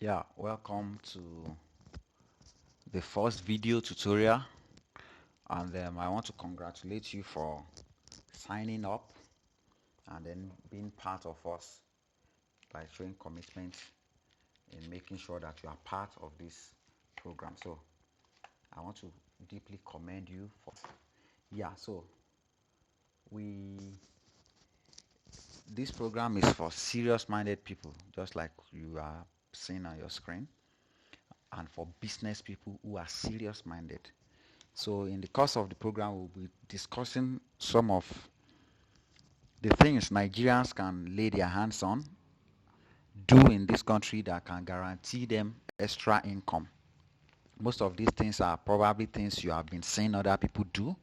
Yeah, welcome to the first video tutorial, and I want to congratulate you for signing up and then being part of us by showing commitment in making sure that you are part of this program. So I want to deeply commend you for. Yeah, so we this program is for serious minded people, just like you are seeing on your screen, and for business people who are serious minded. So in the course of the program, we'll be discussing some of the things Nigerians can lay their hands on, do in this country that can guarantee them extra income. Most of these things are probably things you have been seeing other people do,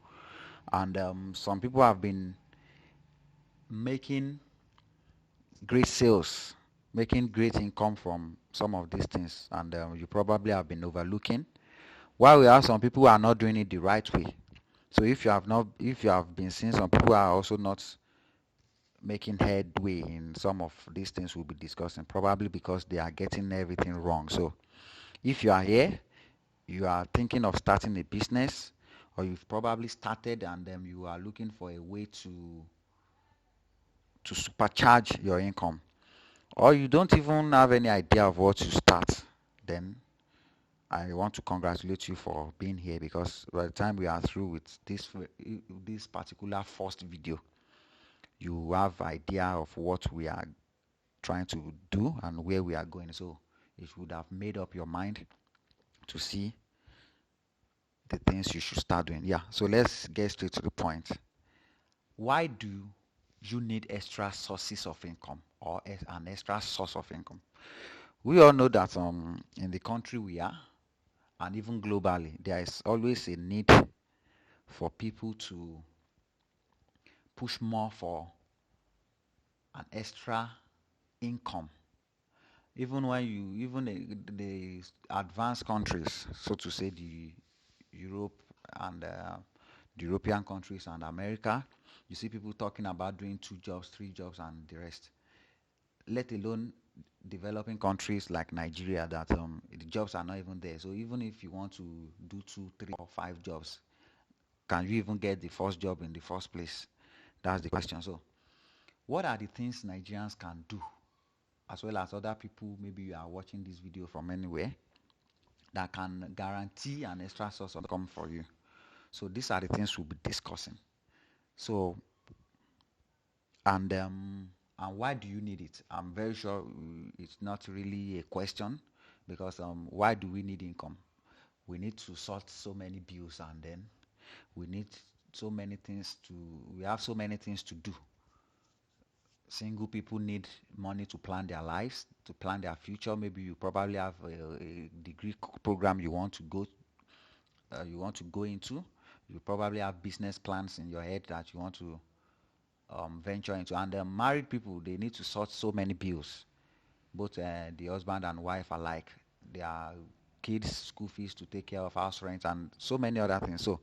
and some people have been making great sales, making great income from some of these things, and you probably have been overlooking. While we have some people who are not doing it the right way. So if you have been seeing some people are also not making headway in some of these things we'll be discussing, probably because they are getting everything wrong. So if you are here, you are thinking of starting a business, or you've probably started and you are looking for a way to supercharge your income, or you don't even have any idea of what to start, then I want to congratulate you for being here, because by the time we are through with this particular first video, you have idea of what we are trying to do and where we are going. So you should have made up your mind to see the things you should start doing. Yeah, so let's get straight to the point. Why do you need extra sources of income, or an extra source of income? We all know that in the country we are, and even globally, there is always a need for people to push more for an extra income. Even when even the advanced countries, so to say, the Europe and the European countries and America, you see people talking about doing 2 jobs, 3 jobs, and the rest. Let alone developing countries like Nigeria, that the jobs are not even there. So even if you want to do 2, 3, or 5 jobs, can you even get the first job in the first place? That's the question. So what are the things Nigerians can do, as well as other people, maybe you are watching this video from anywhere, that can guarantee an extra source of income for you? So these are the things we'll be discussing. So and why do you need it? I'm very sure it's not really a question, because why do we need income? We need to sort so many bills, and then we need so many things to we have so many things to do. Single people need money to plan their lives, to plan their future. Maybe you probably have a degree program you want to go into. You probably have business plans in your head that you want to venture into. And married people, they need to sort so many bills, both the husband and wife alike. Their kids' school fees to take care of, house rent, and so many other things. So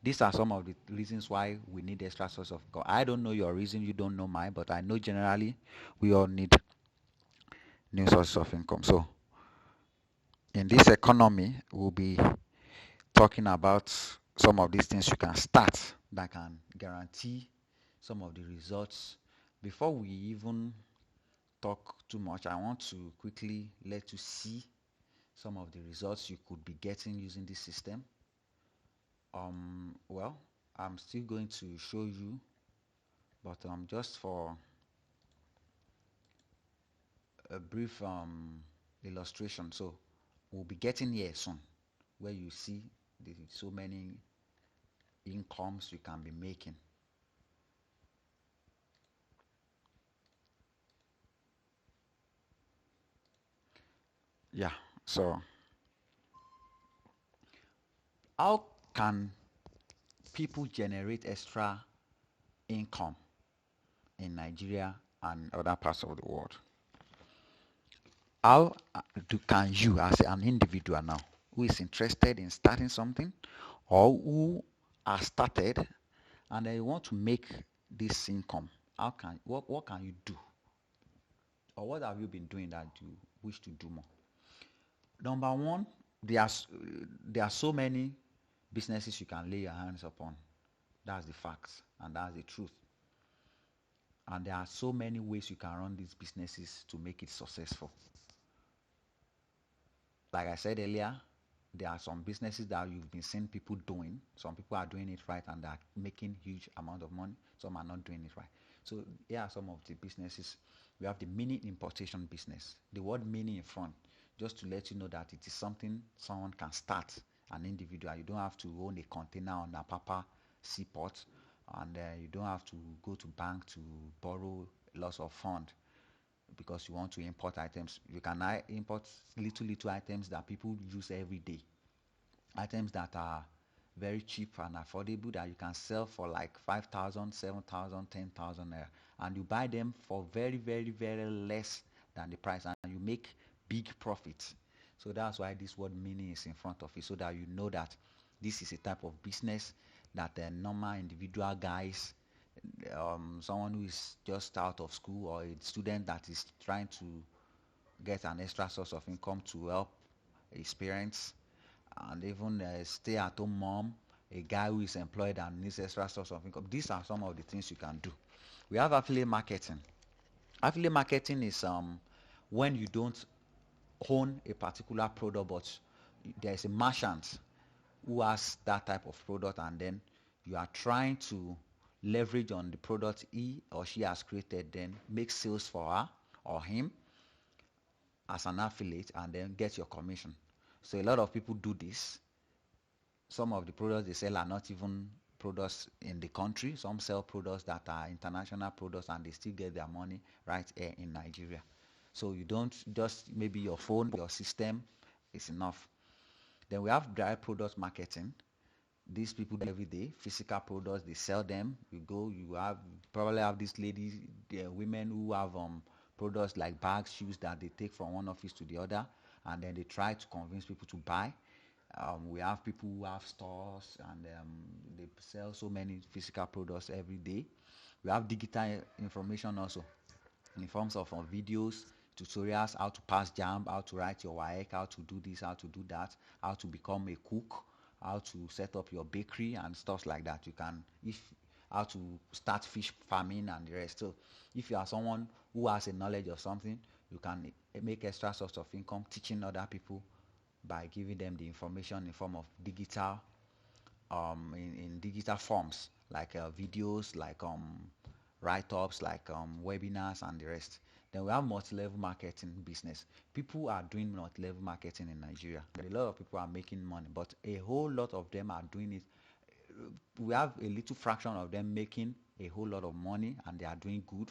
these are some of the reasons why we need extra source of income. I don't know your reason, you don't know mine, but I know generally we all need new sources of income. So in this economy, we'll be talking about some of these things you can start that can guarantee some of the results. Before we even talk too much, I want to quickly let you see some of the results you could be getting using this system. Well, I'm still going to show you, but just for a brief illustration. So we'll be getting here soon, where you see the so many incomes you can be making. Yeah, so how can people generate extra income in Nigeria and other parts of the world? How can you, as an individual now, who is interested in starting something, or who has started and they want to make this income, what can you do, or what have you been doing that you wish to do more? Number one, there are so many businesses you can lay your hands upon. That's the facts and that's the truth. And there are so many ways you can run these businesses to make it successful. Like I said earlier, there are some businesses that you've been seeing people doing. Some people are doing it right and they're making huge amount of money. Some are not doing it right. So here are some of the businesses. We have the mini importation business. The word mini in front, just to let you know that it is something someone can start, an individual. You don't have to own a container on a Papa seaport, and you don't have to go to bank to borrow lots of fund because you want to import items. You can import little items that people use every day, items that are very cheap and affordable that you can sell for like 5,000, 7,000, 10,000 naira, and you buy them for very less than the price, and you make big profits. So that's why this word mini is in front of it, so that you know that this is a type of business that the normal individual guys, someone who is just out of school or a student that is trying to get an extra source of income to help his parents, and even a stay-at-home mom, a guy who is employed and needs extra source of income. These are some of the things you can do. We have affiliate marketing. Affiliate marketing is when you don't own a particular product, but there is a merchant who has that type of product, and then you are trying to leverage on the product he or she has created, then make sales for her or him as an affiliate, and then get your commission. So a lot of people do this. Some of the products they sell are not even products in the country. Some sell products that are international products and they still get their money right here in Nigeria. So you don't just, maybe your phone, your system is enough. Then we have direct product marketing. These people do every day physical products, they sell them. You go, you have probably have these ladies, the women who have products like bags, shoes that they take from one office to the other, and then they try to convince people to buy. We have people who have stores and they sell so many physical products every day. We have digital information also in forms of videos, tutorials, how to pass jam, how to write your WAEC, how to do this, how to do that, how to become a cook, how to set up your bakery and stuff like that. You can, if how to start fish farming and the rest. So if you are someone who has a knowledge of something, you can make extra source of income teaching other people by giving them the information in form of digital, in digital forms, like videos, like write-ups, like webinars and the rest. Then we have multi-level marketing business. People are doing multi-level marketing in Nigeria. A lot of people are making money, but a whole lot of them are doing it. We have a little fraction of them making a whole lot of money and they are doing good,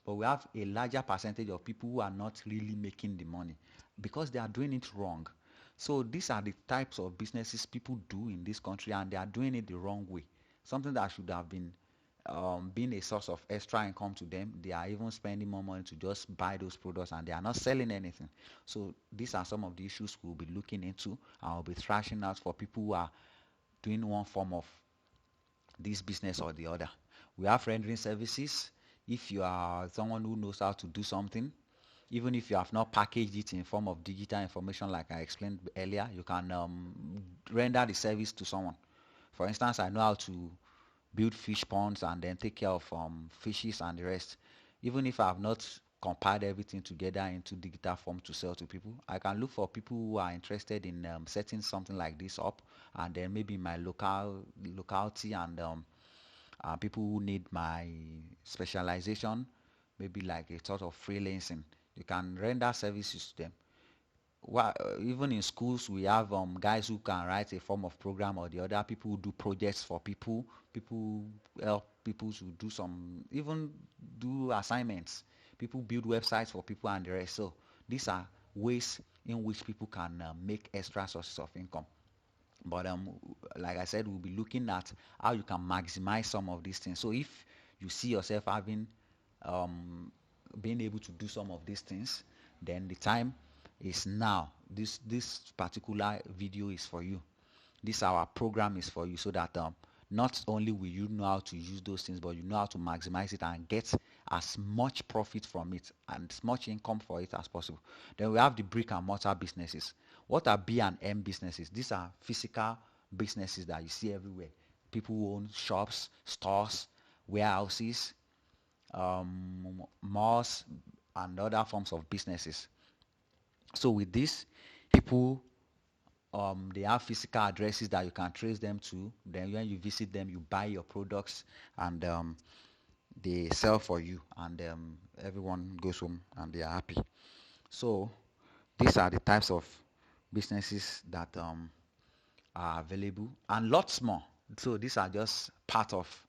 but we have a larger percentage of people who are not really making the money because they are doing it wrong. So these are the types of businesses people do in this country, and they are doing it the wrong way. Something that should have been being a source of extra income to them, they are even spending more money to just buy those products and they are not selling anything. So these are some of the issues we'll be looking into and we'll be thrashing out for people who are doing one form of this business or the other. We have rendering services. If you are someone who knows how to do something, even if you have not packaged it in form of digital information like I explained earlier, you can render the service to someone. For instance, I know how to build fish ponds and then take care of fishes and the rest. Even if I have not compiled everything together into digital form to sell to people, I can look for people who are interested in setting something like this up, and then maybe my locality and people who need my specialization, maybe like a sort of freelancing. You can render services to them. Well, even in schools, we have guys who can write a form of program or the other. People who do projects for people. People help people to do some, even do assignments. People build websites for people and the rest. So these are ways in which people can make extra sources of income. But like I said, we'll be looking at how you can maximize some of these things. So if you see yourself having um, being able to do some of these things, then the time is now. This particular video is for you. This our program is for you, so that not only will you know how to use those things, but you know how to maximize it and get as much profit from it and as much income for it as possible. Then we have the brick and mortar businesses. What are B and M businesses? These are physical businesses that you see everywhere. People who own shops, stores, warehouses, malls, and other forms of businesses. So with this, people they have physical addresses that you can trace them to. Then when you visit them, you buy your products, and they sell for you, and everyone goes home and they are happy. So these are the types of businesses that are available, and lots more. So these are just part of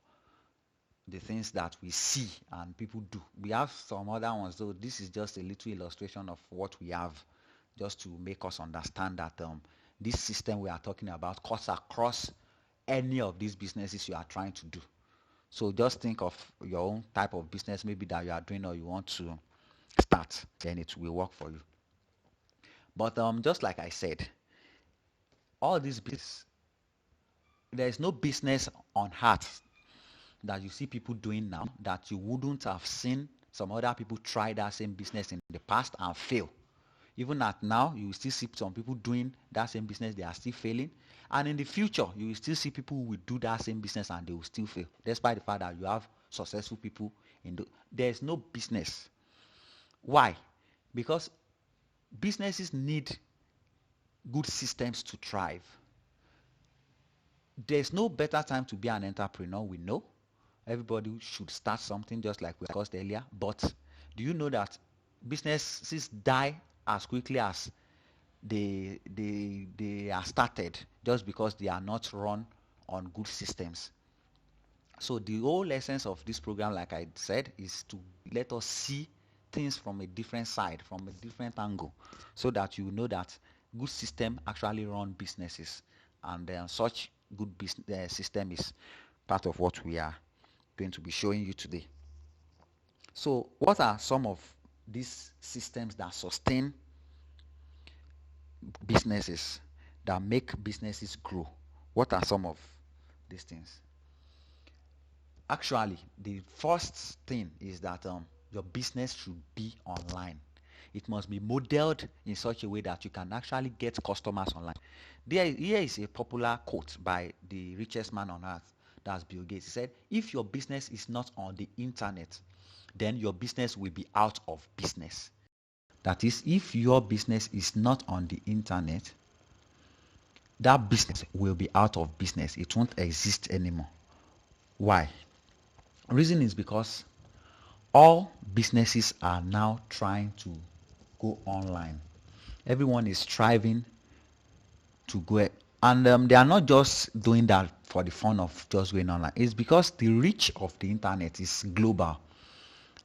the things that we see and people do. We have some other ones, though this is just a little illustration of what we have, just to make us understand that this system we are talking about cuts across any of these businesses you are trying to do. So just think of your own type of business maybe that you are doing or you want to start, then it will work for you. But just like I said, all these business, there is no business on earth that you see people doing now that you wouldn't have seen some other people try that same business in the past and fail. Even at now, you will still see some people doing that same business, they are still failing. And in the future, you will still see people who will do that same business and they will still fail, despite the fact that you have successful people there's no business. Why? Because businesses need good systems to thrive. There's no better time to be an entrepreneur, we know. Everybody should start something, just like we discussed earlier. But do you know that businesses die as quickly as they are started, just because they are not run on good systems? So the whole essence of this program, like I said, is to let us see things from a different side, from a different angle, so that you know that good system actually run businesses, and such good business system is part of what we are going to be showing you today. So what are some of these systems that sustain businesses, that make businesses grow? What are some of these things? Actually, the first thing is that your business should be online. It must be modeled in such a way that you can actually get customers online. Here is a popular quote by the richest man on earth, that's Bill Gates. He said, if your business is not on the internet, then your business will be out of business. That is, if your business is not on the internet, that business will be out of business. It won't exist anymore. Why? Reason is because all businesses are now trying to go online. Everyone is striving to go, and they are not just doing that for the fun of just going online. It's because the reach of the internet is global.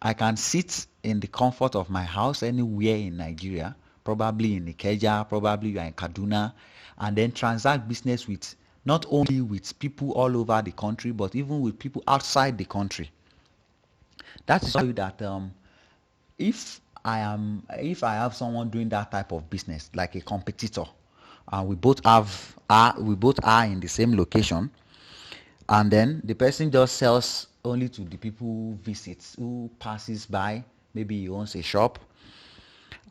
I can sit in the comfort of my house anywhere in Nigeria, probably in Ikeja, probably you are in Kaduna, and then transact business with not only with people all over the country, but even with people outside the country. That is why that if I have someone doing that type of business, like a competitor, and we both are in the same location, and then the person just sells only to the people who visits, who passes by, maybe he owns a shop,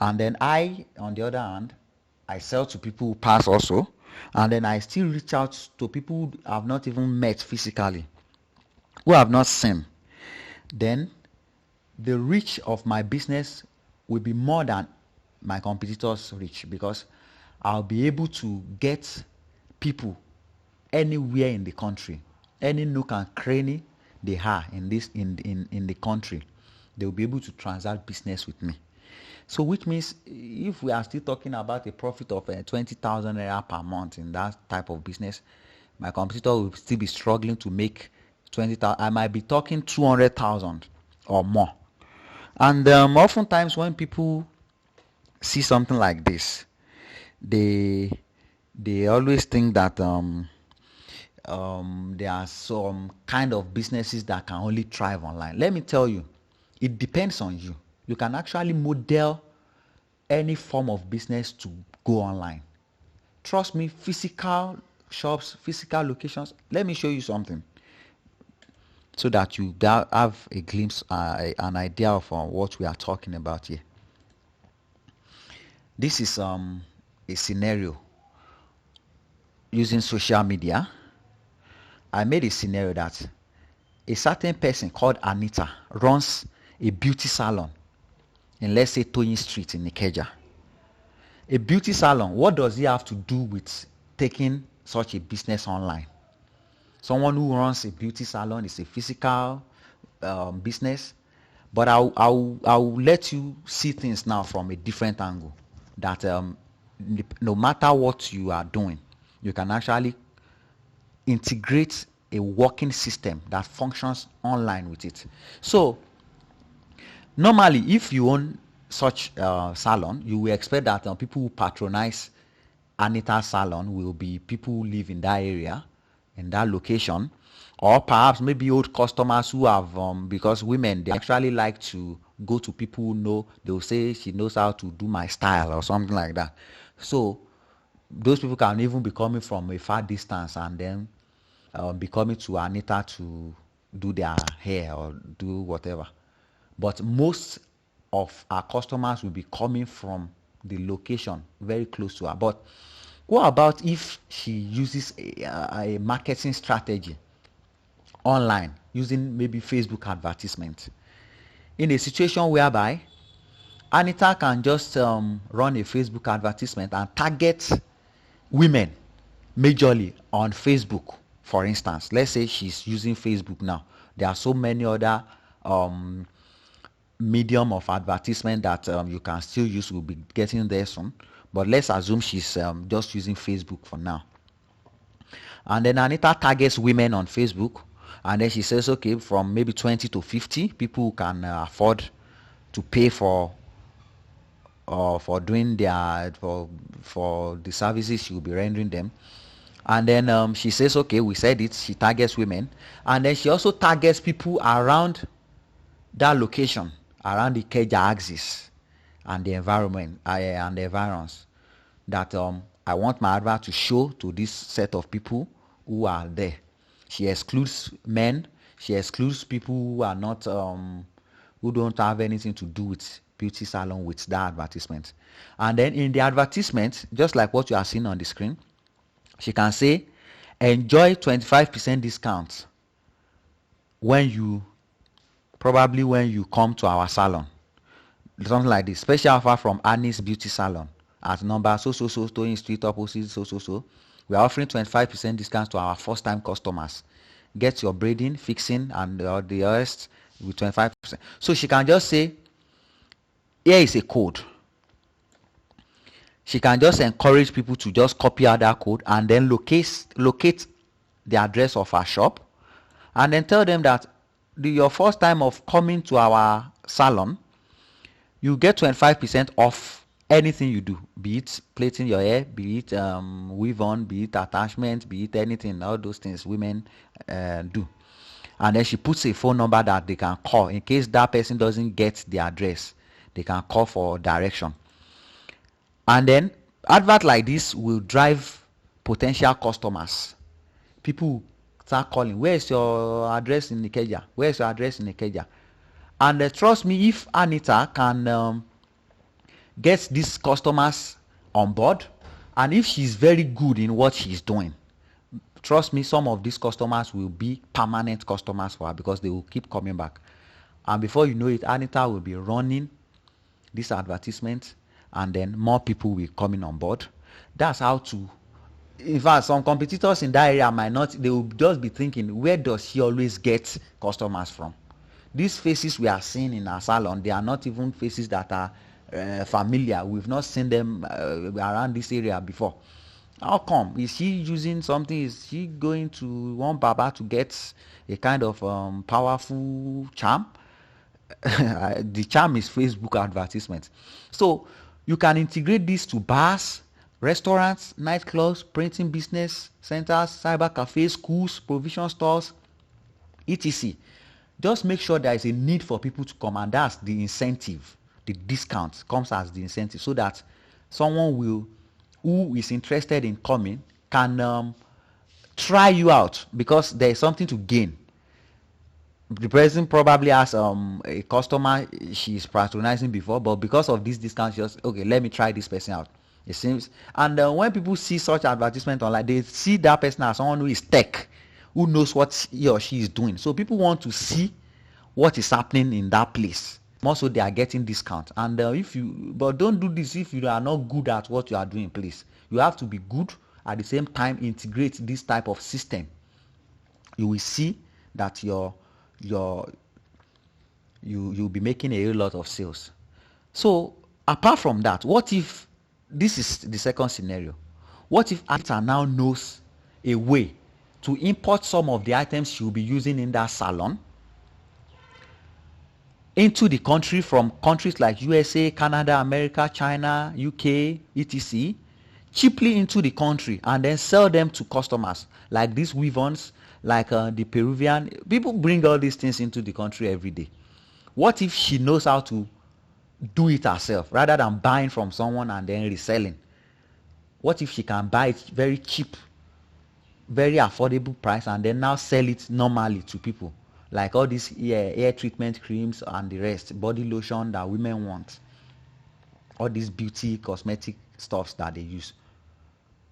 and then I, on the other hand, I sell to people who pass also, and then I still reach out to people who have not even met physically, who have not seen. Then the reach of my business will be more than my competitors' reach, because I'll be able to get people anywhere in the country, any nook and cranny they are in the country, they will be able to transact business with me. So which means if we are still talking about a profit of 20,000 naira per month in that type of business, my competitor will still be struggling to make 20,000. I might be talking 200,000 or more. And oftentimes when people see something like this, they always think that there are some kind of businesses that can only thrive online. Let me tell you, it depends on you. You can actually model any form of business to go online. Trust me, physical shops, physical locations. Let me show you something. so that you have a glimpse, an idea of what we are talking about here. This is a scenario using social media. I made a scenario that a certain person called Anita runs a beauty salon in, let's say, Toyin Street in Ikeja. A beauty salon, what does it have to do with taking such a business online? Someone who runs a beauty salon is a physical business, but I'll let you see things now from a different angle. That no matter what you are doing, you can actually integrate a working system that functions online with it. So normally, if you own such salon, you will expect that people who patronize Anita's salon will be people who live in that area, in that location, or perhaps maybe old customers who have, because women, they actually like to go to people who know. They'll say she knows how to do my style or something like that. So those people can even be coming from a far distance and then be coming to Anita to do their hair or do whatever. But most of our customers will be coming from the location very close to her. But what about if she uses a marketing strategy online using maybe Facebook advertisement? In a situation whereby Anita can just run a Facebook advertisement and target women majorly on Facebook, for instance. Let's say she's using Facebook now. There are so many other medium of advertisement that you can still use. We'll be getting there soon, but let's assume she's just using Facebook for now. And then Anita targets women on Facebook, and then she says, okay, from maybe 20 to 50 people who can afford to pay for doing their for the services she will be rendering them. And then she says, okay, we said it, she targets women, and then she also targets people around that location, around the Ikeja axis and the environment and the environs, that I want my advert to show to this set of people who are there. She excludes men. She excludes people who are not who don't have anything to do with beauty salon with that advertisement. And then in the advertisement, just like what you are seeing on the screen, she can say, enjoy 25% discount when you come to our salon. Something like this. Special offer from Annie's Beauty Salon at number so Toyin Street opposite so. We are offering 25% discount to our first time customers. Get your braiding, fixing, and the rest with 25%. So she can just say, here is a code. She can just encourage people to just copy out that code and then locate the address of our shop, and then tell them that your first time of coming to our salon, you get 25% off anything you do, be it plaiting your hair, be it weave on, be it attachment, be it anything, all those things women do. And then she puts a phone number that they can call in case that person doesn't get the address. They can call for direction. And then advert like this will drive potential customers. People start calling, where's your address in Ikeja? Where's your address in Ikeja? And trust me, if Anita can get these customers on board, and if she's very good in what she's doing, trust me, some of these customers will be permanent customers for her because they will keep coming back. And before you know it, Anita will be running this advertisement, and then more people will coming on board. That's how to. In fact, some competitors in that area might not. They will just be thinking, where does she always get customers from? These faces we are seeing in our salon, they are not even faces that are familiar. We've not seen them around this area before. How come? Is she using something? Is she going to one barber to get a kind of powerful charm? The charm is Facebook advertisement. So you can integrate this to bars, restaurants, nightclubs, printing business centers, cyber cafes, schools, provision stores, etc. Just make sure there is a need for people to come, and that's the incentive. The discount comes as the incentive, so that someone who is interested in coming can try you out, because there is something to gain. the person probably has a customer she's patronizing before, but because of this discount, just okay, let me try this person out. It seems, and when people see such advertisement online, they see that person as someone who is tech, who knows what he or she is doing. So people want to see what is happening in that place. More so, they are getting discount. And but don't do this if you are not good at what you are doing, please. You have to be good at the same time. Integrate this type of system. You will see that you'll be making a lot of sales. So apart from that, what if this is the second scenario? What if Anita now knows a way to import some of the items she'll be using in that salon into the country from countries like USA, Canada, America, China, UK, etc., cheaply into the country, and then sell them to customers like these weave-ons, like the Peruvian people bring all these things into the country every day. What if she knows how to do it herself rather than buying from someone and then reselling? What if she can buy it very cheap, very affordable price, and then now sell it normally to people, like all these hair treatment creams and the rest, body lotion that women want, all these beauty cosmetic stuffs that they use?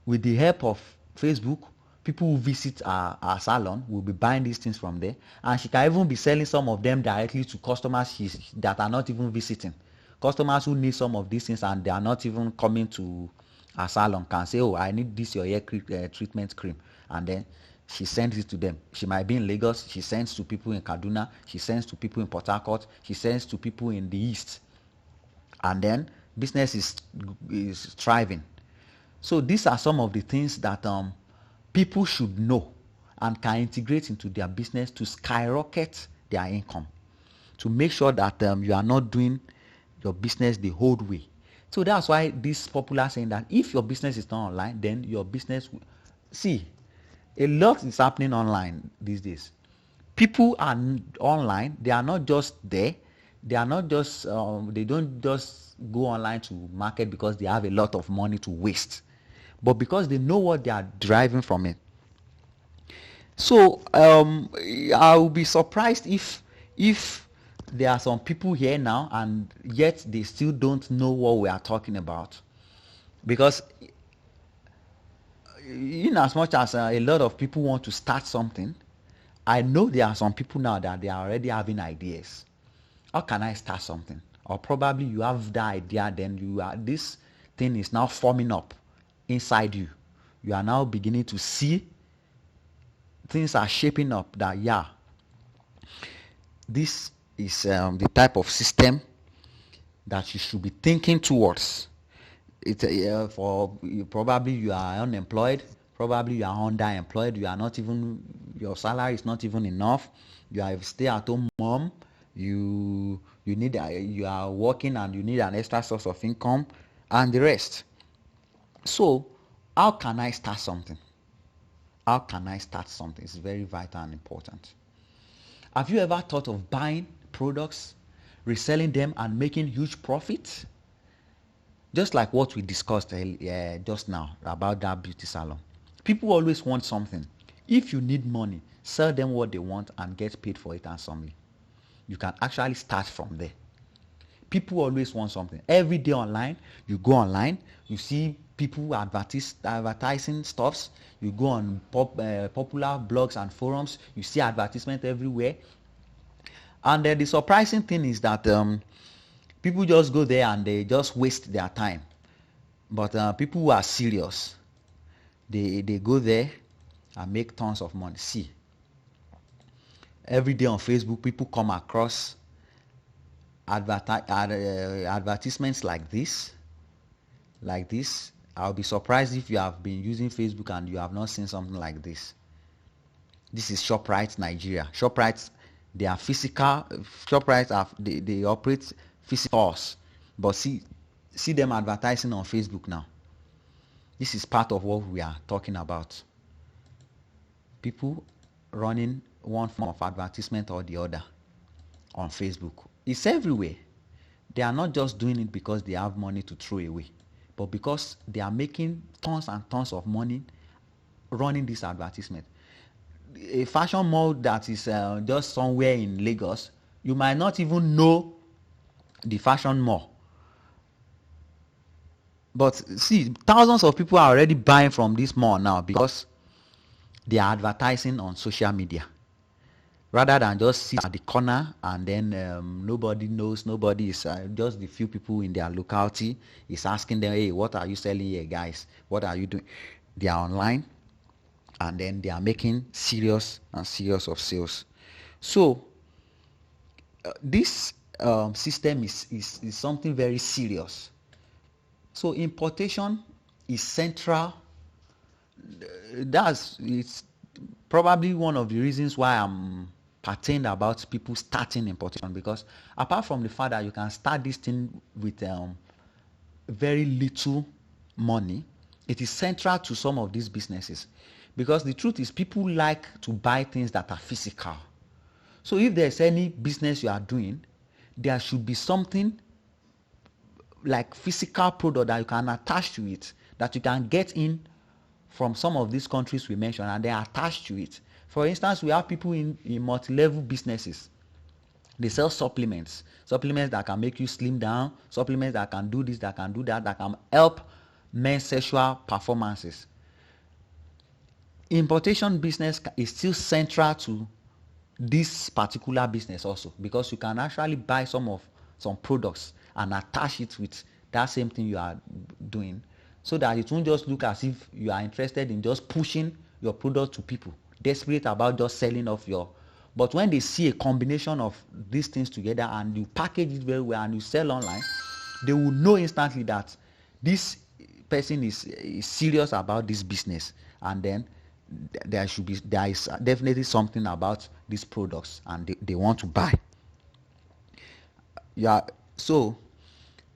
With the help of Facebook, people who visit our salon will be buying these things from there, and she can even be selling some of them directly to customers that are not even visiting. Customers who need some of these things and they are not even coming to our salon can say, oh, I need this your hair treatment cream, and then she sends it to them. She might be in Lagos, she sends to people in Kaduna, she sends to people in Port Harcourt, she sends to people in the east, and then business is thriving. So these are some of the things that people should know and can integrate into their business to skyrocket their income, to make sure that you are not doing your business the old way. So that's why this popular saying that if your business is not online, then your business see, a lot is happening online these days. People are online. They are not just there. They are not just they don't just go online to market because they have a lot of money to waste, but because they know what they are deriving from it. So I will be surprised if there are some people here now and yet they still don't know what we are talking about, because in as much as a lot of people want to start something, I know there are some people now that they are already having ideas. How can I start something? Or probably you have the idea, then this thing is now forming up inside you. You are now beginning to see things are shaping up that this is the type of system that you should be thinking towards. For probably you are unemployed, probably you are underemployed, you are not even, your salary is not even enough, you are a stay-at-home mom, you are working and you need an extra source of income and the rest. So how can I start something? How can I start something? It's very vital and important. Have you ever thought of buying products, reselling them, and making huge profits? Just like what we discussed just now about that beauty salon. People always want something. If you need money, sell them what they want and get paid for it handsomely. You can actually start from there. People always want something. Every day online, you go online, you see people advertising stuffs. You go on popular blogs and forums, you see advertisement everywhere. And the surprising thing is that people just go there and they just waste their time. But people who are serious, they go there and make tons of money. See, every day on Facebook, people come across advertisements like this. I'll be surprised if you have been using Facebook and you have not seen something like this. This is ShopRite Nigeria. ShopRite, they are physical. ShopRite they operate physical stores, but see them advertising on Facebook now. This is part of what we are talking about. People running one form of advertisement or the other on Facebook. It's everywhere. They are not just doing it because they have money to throw away, but because they are making tons and tons of money running this advertisement. a fashion mall that is just somewhere in Lagos, you might not even know the fashion mall. But see, thousands of people are already buying from this mall now because they are advertising on social media rather than just sit at the corner and then nobody knows, nobody is just the few people in their locality is asking them, hey, what are you selling here, guys? What are you doing? They are online and then they are making serious and serious of sales. So this system is something very serious. So importation is central. It's probably one of the reasons why I'm patened about people starting importation, because apart from the fact that you can start this thing with very little money, it is central to some of these businesses, because the truth is people like to buy things that are physical. So if there's any business you are doing, there should be something like physical product that you can attach to it, that you can get in from some of these countries we mentioned and they are attached to it. For instance, we have people in multi-level businesses. They sell supplements that can make you slim down, supplements that can do this, that can do that, that can help men's sexual performances. Importation business is still central to this particular business also, because you can actually buy some products and attach it with that same thing you are doing, so that it won't just look as if you are interested in just pushing your product to people, desperate about just selling off your. But when they see a combination of these things together and you package it very well and you sell online, they will know instantly that this person is serious about this business, and then there is definitely something about these products and they want to buy. Yeah. So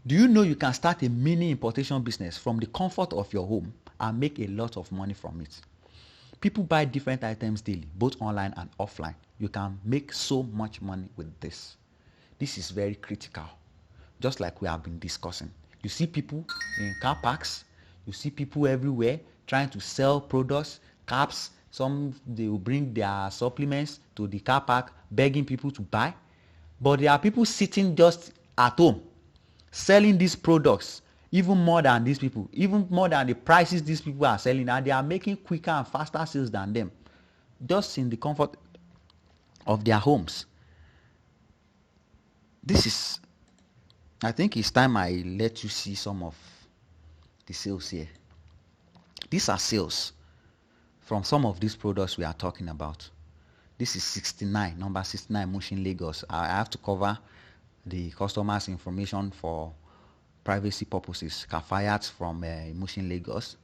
do you know you can start a mini importation business from the comfort of your home and make a lot of money from it? People buy different items daily, both online and offline. You can make so much money with this. This is very critical, just like we have been discussing. You see people in car parks, you see people everywhere trying to sell products, caps. Some they will bring their supplements to the car park, begging people to buy. But there are people sitting just at home selling these products even more than these people, even more than the prices these people are selling, and they are making quicker and faster sales than them, just in the comfort of their homes. I think it's time I let you see some of the sales here. These are sales from some of these products we are talking about. This is 69, number 69, Mushin Lagos. I have to cover the customer's information for privacy purposes. Kafayat from Mushin Lagos.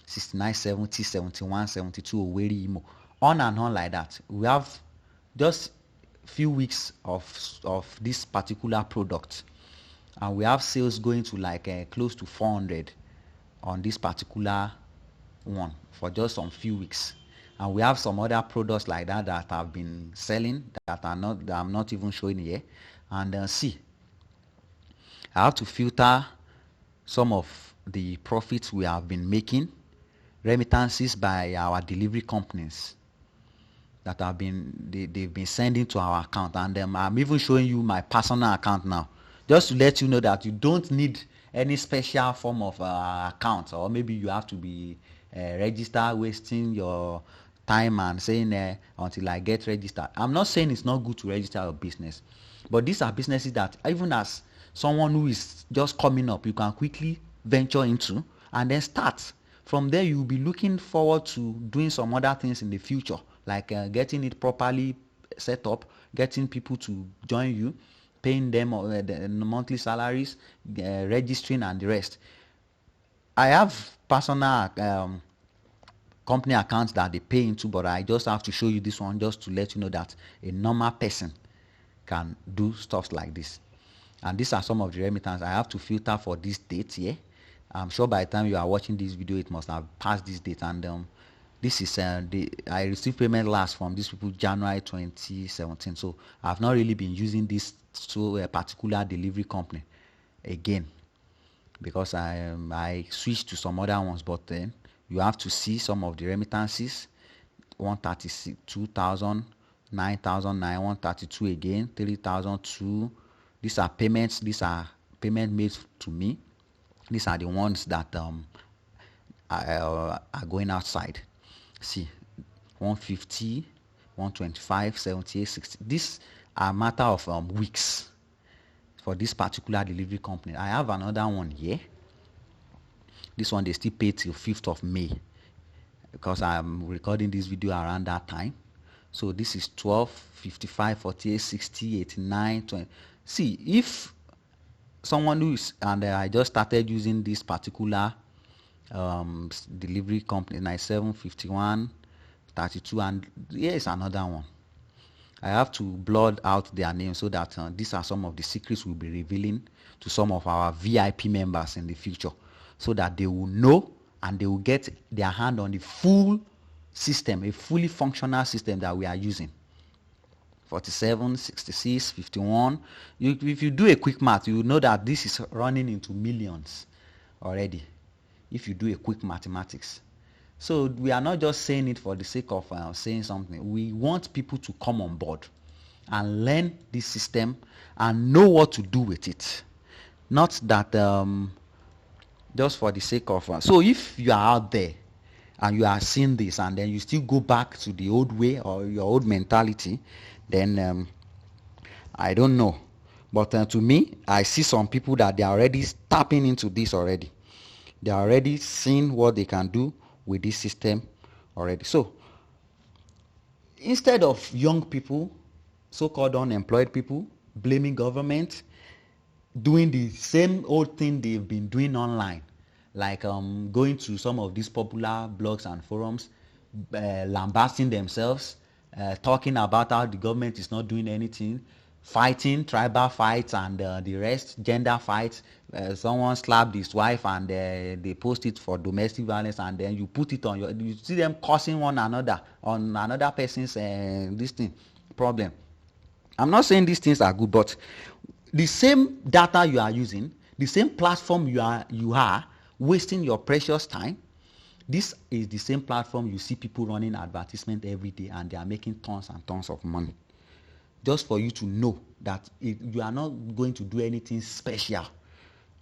69, 70, 71, 72, Owerri Imo. On and on like that. We have just few weeks of this particular product, and we have sales going to like close to 400 on this particular one for just some few weeks. And we have some other products like that that have been selling that I'm not even showing here. And see, I have to filter some of the profits we have been making, remittances by our delivery companies that they've been sending to our account, and I'm even showing you my personal account now, just to let you know that you don't need any special form of account, or maybe you have to be registered, wasting your time and saying until I get registered. I'm not saying it's not good to register your business, but these are businesses that even as someone who is just coming up, you can quickly venture into and then start. From there, you'll be looking forward to doing some other things in the future, like getting it properly set up, getting people to join you, paying them the monthly salaries, registering, and the rest. I have personal company accounts that they pay into, but I just have to show you this one just to let you know that a normal person can do stuff like this. And these are some of the remittance. I have to filter for this date here. I'm sure by the time you are watching this video, it must have passed this date. And this is I received payment last from these people January 2017. So I've not really been using this particular delivery company again, because I switched to some other ones. But then you have to see some of the remittances. 132,000, 9,009, 132 again, 3,002. These are payments. These are payment made to me. These are the ones that are going outside. See, 150, 125, 78, 60. These are a matter of weeks for this particular delivery company. I have another one here. This one they still pay till 5th of May because I'm recording this video around that time. So this is 12, 55, 48, 60, 89, 20. See, if someone who is, and I just started using this particular delivery company, 97, 51, 32, and here is another one. I have to blur out their names so that these are some of the secrets we'll be revealing to some of our VIP members in the future, so that they will know and they will get their hand on the full system, a fully functional system that we are using. 47, 66, 51. If you do a quick math, you will know that this is running into millions already, if you do a quick mathematics. So we are not just saying it for the sake of saying something. We want people to come on board and learn this system and know what to do with it. Not that just for the sake of... so if you are out there and you are seeing this and then you still go back to the old way or your old mentality, then I don't know. But to me, I see some people that they are already tapping into this already. They are already seeing what they can do with this system already. So instead of young people, so-called unemployed people, blaming government, doing the same old thing they've been doing online, like going to some of these popular blogs and forums, lambasting themselves, talking about how the government is not doing anything, fighting tribal fights and the rest, gender fights. Someone slapped his wife and they post it for domestic violence, and then you put it on you see them cursing one another on another person's this thing problem. I'm not saying these things are good, but the same data you are using, the same platform you are wasting your precious time. This is the same platform you see people running advertisement every day, and they are making tons and tons of money. Just for you to know that you are not going to do anything special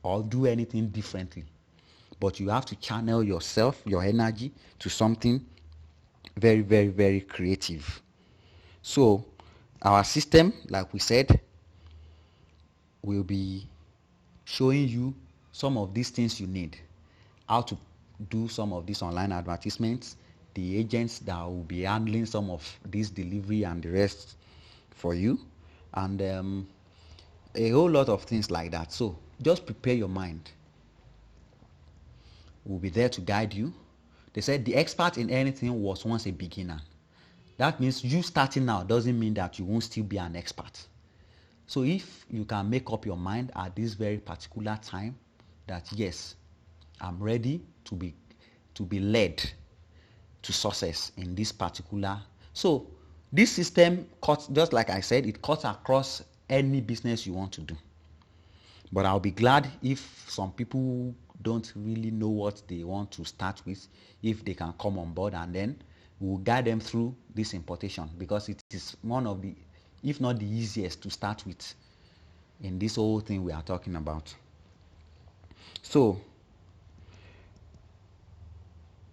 or do anything differently, but you have to channel yourself, your energy, to something very, very, very creative. So our system, like we said, will be showing you some of these things you need, how to do some of these online advertisements, the agents that will be handling some of this delivery and the rest for you, and a whole lot of things like that. So just prepare your mind. We'll be there to guide you. They said the expert in anything was once a beginner. That means you starting now doesn't mean that you won't still be an expert. So if you can make up your mind at this very particular time that yes, I'm ready to be led to success in this particular. So this system cuts, just like I said, it cuts across any business you want to do. But I'll be glad if some people don't really know what they want to start with, if they can come on board, and then we'll guide them through this importation, because it is one of the, if not the easiest to start with in this whole thing we are talking about. So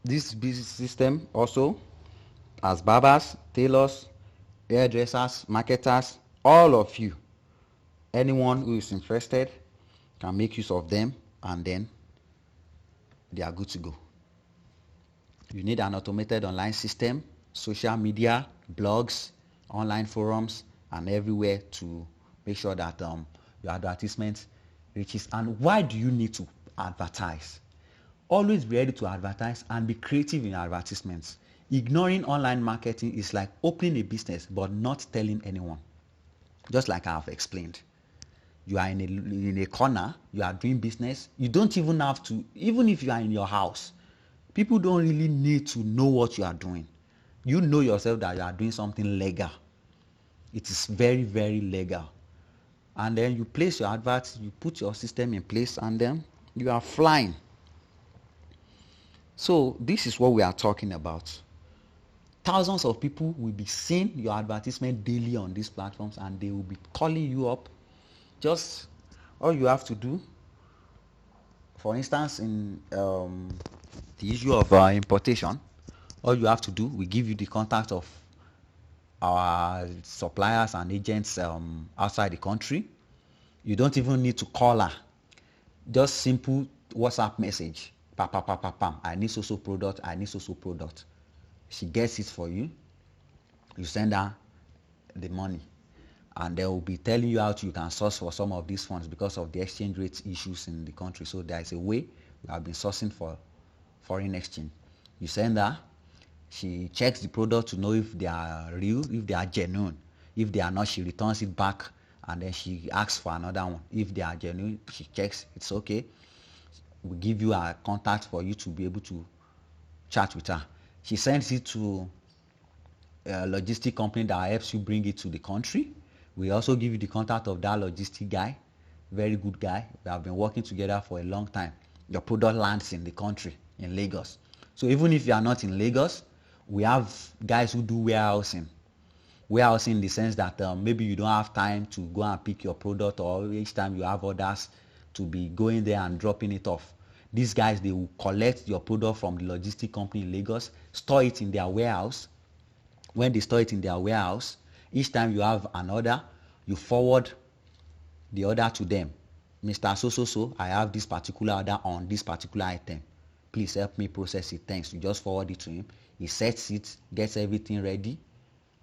this business system also, as barbers, tailors, hairdressers, marketers, all of you, anyone who is interested can make use of them, and then they are good to go. You need an automated online system, social media, blogs, online forums, and everywhere to make sure that your advertisement reaches. And why do you need to advertise? Always be ready to advertise and be creative in advertisements. Ignoring online marketing is like opening a business but not telling anyone. Just like I have explained. You are in a corner, you are doing business. You don't even have to, even if you are in your house, people don't really need to know what you are doing. You know yourself that you are doing something legal. It is very, very legal. And then you place your adverts, you put your system in place, and then you are flying. So this is what we are talking about. thousands of people will be seeing your advertisement daily on these platforms, and they will be calling you up. Just all you have to do, for instance, in the issue of importation, all you have to do, we give you the contact of our suppliers and agents outside the country. You don't even need to call her. Just simple WhatsApp message. Pam, pam, pam, pam, pam. I need so product. I need so product. She gets it for you. You send her the money, and they will be telling you how you can source for some of these funds because of the exchange rate issues in the country. So there is a way we have been sourcing for foreign exchange. You send her. She checks the product to know if they are real, if they are genuine. If they are not, she returns it back, and then she asks for another one. If they are genuine, she checks it's okay. We give you a contact for you to be able to chat with her. She sends it to a logistic company that helps you bring it to the country. We also give you the contact of that logistic guy, very good guy. We have been working together for a long time. Your product lands in the country, in Lagos. So even if you are not in Lagos, we have guys who do warehousing. Warehousing in the sense that maybe you don't have time to go and pick your product, or each time you have orders to be going there and dropping it off. These guys, they will collect your product from the logistic company in Lagos, store it in their warehouse. When they store it in their warehouse, each time you have an order, you forward the order to them. Mr. So, I have this particular order on this particular item. Please help me process it. Thanks. You just forward it to him. He sets it, gets everything ready,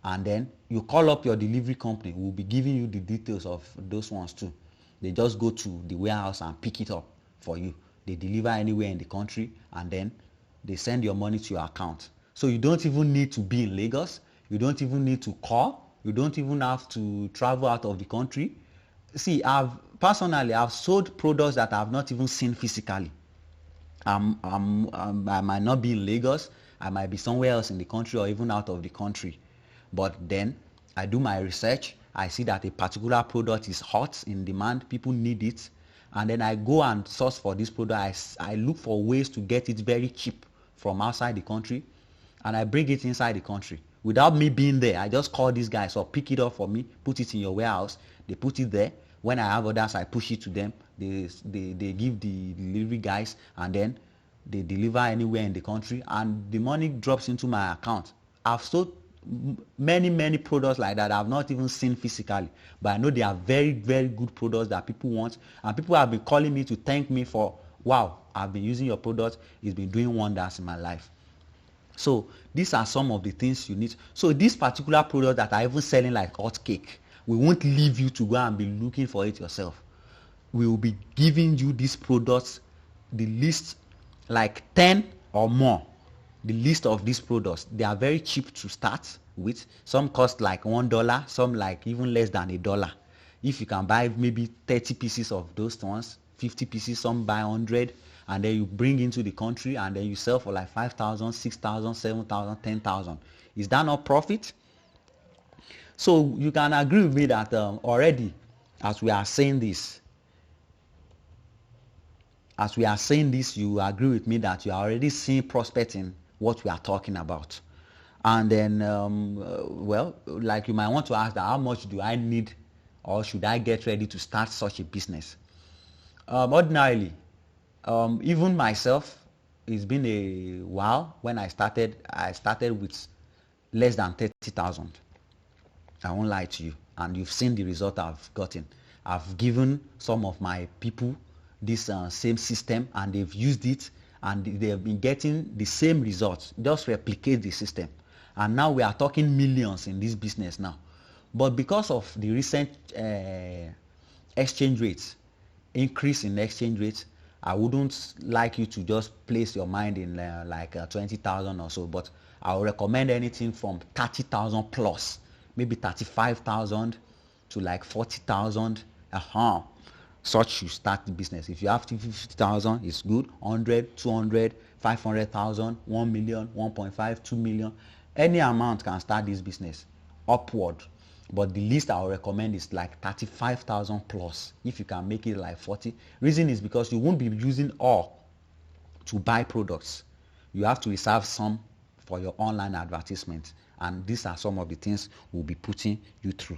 and then you call up your delivery company. We'll be giving you the details of those ones too. They just go to the warehouse and pick it up for you. They deliver anywhere in the country, and then they send your money to your account. So you don't even need to be in Lagos. You don't even need to call. You don't even have to travel out of the country. See, I've sold products that I've not even seen physically. I might not be in Lagos. I might be somewhere else in the country or even out of the country. But then I do my research. I see that a particular product is hot, in demand. People need it. And then I go and source for this product. I look for ways to get it very cheap from outside the country. And I bring it inside the country. Without me being there, I just call these guys or pick it up for me, put it in your warehouse. They put it there. When I have orders, I push it to them. They give the delivery guys, and then they deliver anywhere in the country, and the money drops into my account. I've sold many products like that I've not even seen physically, but I know they are very, very good products that people want, and people have been calling me to thank me for, wow, I've been using your product. It's been doing wonders in my life. So these are some of the things you need. So this particular product that I even selling like hot cake, we won't leave you to go and be looking for it yourself. We will be giving you these products, the list, like 10 or more. The list of these products, they are very cheap to start with. Some cost like $1, some like even less than $1. If you can buy maybe 30 pieces of those ones, 50 pieces, some buy 100, and then you bring into the country, and then you sell for like 5,000, 6,000, 7,000, 10,000. Is that not profit? So you can agree with me that already, as we are saying this, you agree with me that you are already seeing prospect in what we are talking about. And then, well, like you might want to ask that, how much do I need, or should I get ready to start such a business? Ordinarily, even myself, it's been a while. When I started with less than 30,000. I won't lie to you, and you've seen the result I've gotten. I've given some of my people this same system, and they've used it, and they've been getting the same results. Just replicate the system, and now we are talking millions in this business now. But because of the recent exchange rates, increase in exchange rates, I wouldn't like you to just place your mind in like 20,000 or so, but I would recommend anything from 30,000 plus, maybe 35,000 to like 40,000. Such you start the business. If you have 50,000, it's good. 100, 200, 500,000, 1 million, 1.5, 2 million. Any amount can start this business upward. But the least I would recommend is like 35,000 plus. If you can make it like 40. Reason is because you won't be using all to buy products. You have to reserve some for your online advertisement. And these are some of the things we'll be putting you through.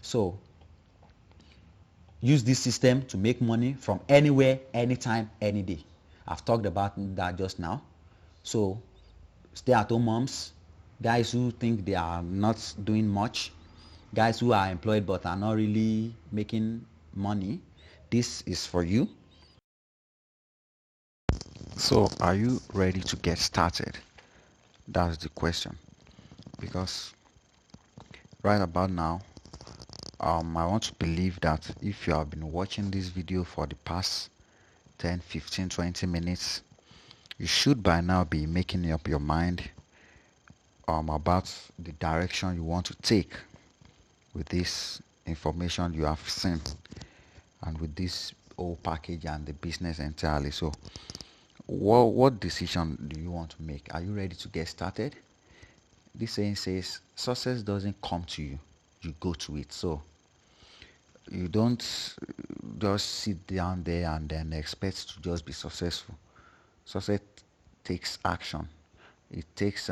So use this system to make money from anywhere, anytime, any day. I've talked about that just now. So stay at home moms, guys who think they are not doing much, guys who are employed but are not really making money, this is for you. So, are you ready to get started? That's the question. Because right about now, I want to believe that if you have been watching this video for the past 10, 15, 20 minutes, you should by now be making up your mind about the direction you want to take with this information you have seen and with this whole package and the business entirely. So, what decision do you want to make? Are you ready to get started? This saying says success doesn't come to you, you go to it. So, you don't just sit down there and then expect to just be successful. Success takes action. It takes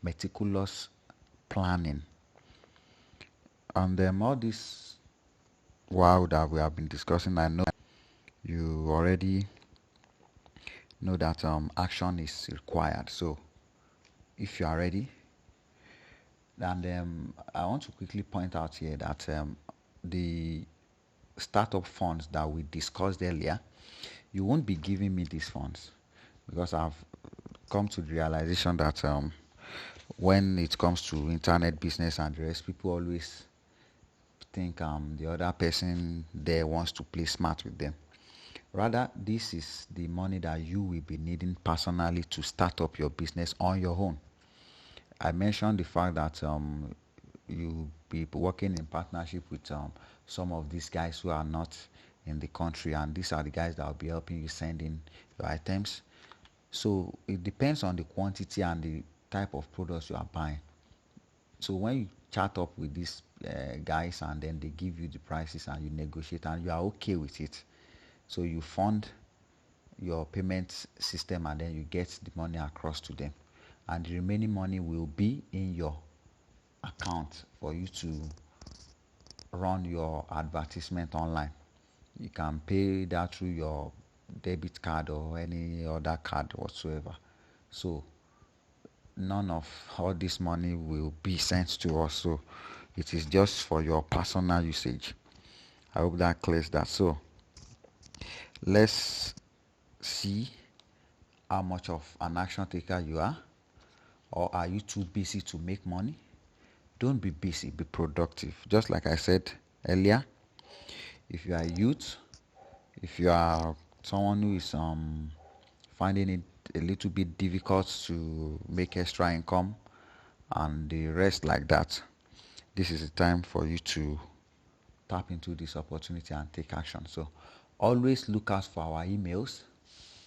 meticulous planning. And all this while that we have been discussing, I know you already know that action is required. So if you are ready, and I want to quickly point out here that the startup funds that we discussed earlier, you won't be giving me these funds because I've come to the realization that when it comes to internet business and the rest, people always think the other person there wants to play smart with them. Rather, this is the money that you will be needing personally to start up your business on your own. I mentioned the fact that you'll be working in partnership with some of these guys who are not in the country, and these are the guys that will be helping you send in your items. So it depends on the quantity and the type of products you are buying. So when you chat up with these guys and then they give you the prices and you negotiate and you are okay with it, so you fund your payment system and then you get the money across to them, and the remaining money will be in your account for you to run your advertisement online. You can pay that through your debit card or any other card whatsoever. So none of all this money will be sent to us. So it is just for your personal usage. I hope that clears that. So let's see how much of an action taker you are, or are you too busy to make money? Don't be busy, be productive. Just like I said earlier, if you are a youth, if you are someone who is finding it a little bit difficult to make extra income and the rest like that, this is the time for you to tap into this opportunity and take action. So always look out for our emails.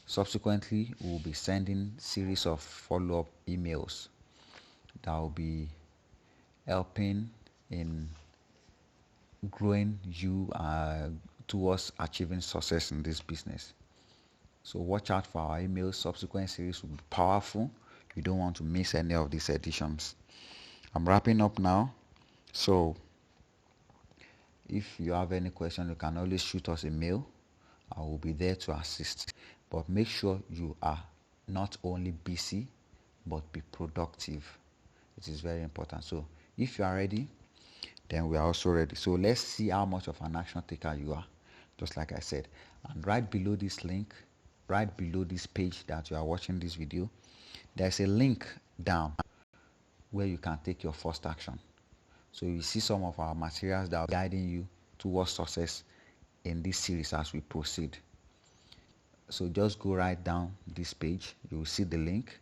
Subsequently, we'll be sending series of follow-up emails that will be helping in growing you towards achieving success in this business. So watch out for our emails. Subsequent series will be powerful. You don't want to miss any of these editions. I'm wrapping up now. So if you have any question, you can always shoot us a mail. I will be there to assist. But make sure you are not only busy, but be productive. It is very important. So if you are ready, then we are also ready. So let's see how much of an action taker you are, just like I said. And right below this link, right below this page that you are watching this video, there's a link down where you can take your first action. So you see some of our materials that are guiding you towards success in this series as we proceed. So just go right down this page. You will see the link.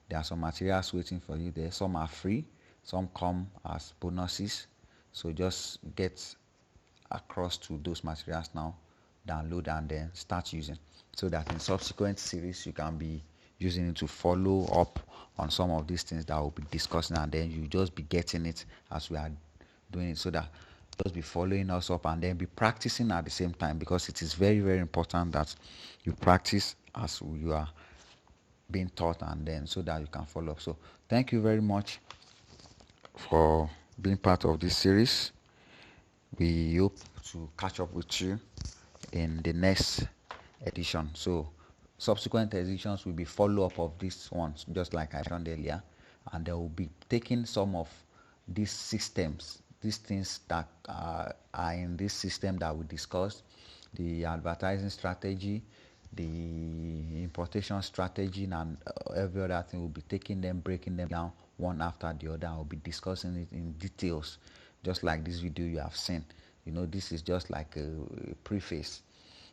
There are some materials waiting for you there. Some are free, some come as bonuses. So just get across to those materials now, download and then start using, so that in subsequent series you can be using it to follow up on some of these things that we'll be discussing, and then you just be getting it as we are doing it, so that just be following us up and then be practicing at the same time, because it is very, very important that you practice as you are being taught, and then so that you can follow up. So thank you very much for being part of this series. We hope to catch up with you in the next edition. So subsequent editions will be follow-up of these ones, just like I mentioned earlier, and they will be taking some of these systems, these things that are in this system that we discussed, the advertising strategy, the importation strategy, and every other thing. Will be taking them, breaking them down one after the other. I'll be discussing it in details, just like this video you have seen. This is just like a preface,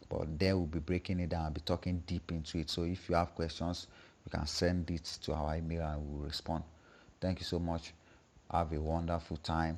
but there we'll be breaking it down and be talking deep into it. So if you have questions, you can send it to our email and we'll respond. Thank you so much. Have a wonderful time.